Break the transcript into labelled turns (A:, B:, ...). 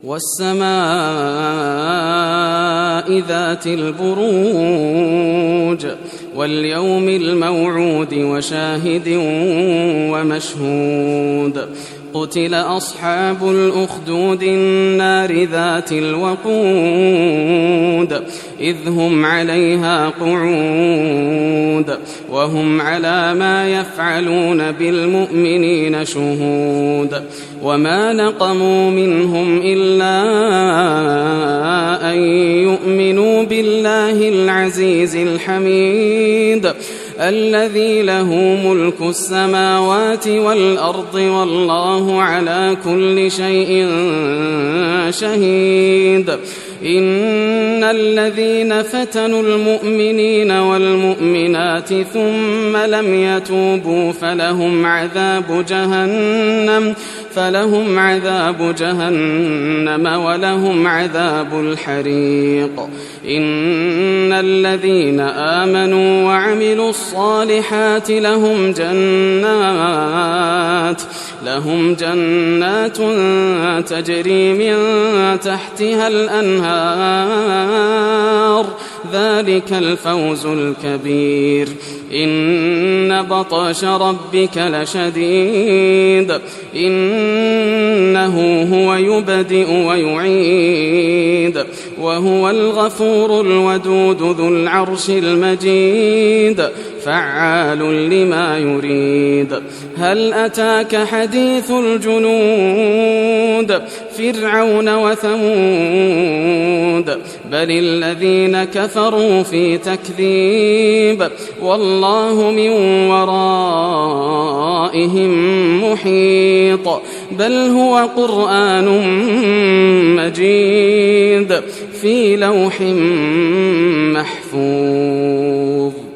A: والسماء ذات البروج واليوم الموعود وشاهد ومشهود قتل أصحاب الأخدود النار ذات الوقود إذ هم عليها قعود وهم على ما يفعلون بالمؤمنين شهود وما نقموا منهم إلا أن يؤمنوا بالله العزيز الحميد الذي له ملك السماوات والأرض والله على كل شيء شهيد إن الذين فتنوا المؤمنين والمؤمنات ثم لم يتوبوا فلهم عذاب جهنم ولهم عذاب الحريق إن الذين آمنوا وعملوا الصالحات لهم جنات تجري من تحتها الأنهار ذلك الفوز الكبير إن بطش ربك لشديد إنه هو يبدئ ويعيد وهو الغفور الودود ذو العرش المجيد فعال لما يريد هل أتاك حديث الجنود فرعون وثمود بل الذين كفروا في تكذيب والله من ورائهم محيط بل هو قرآن مجيد في لوح محفوظ.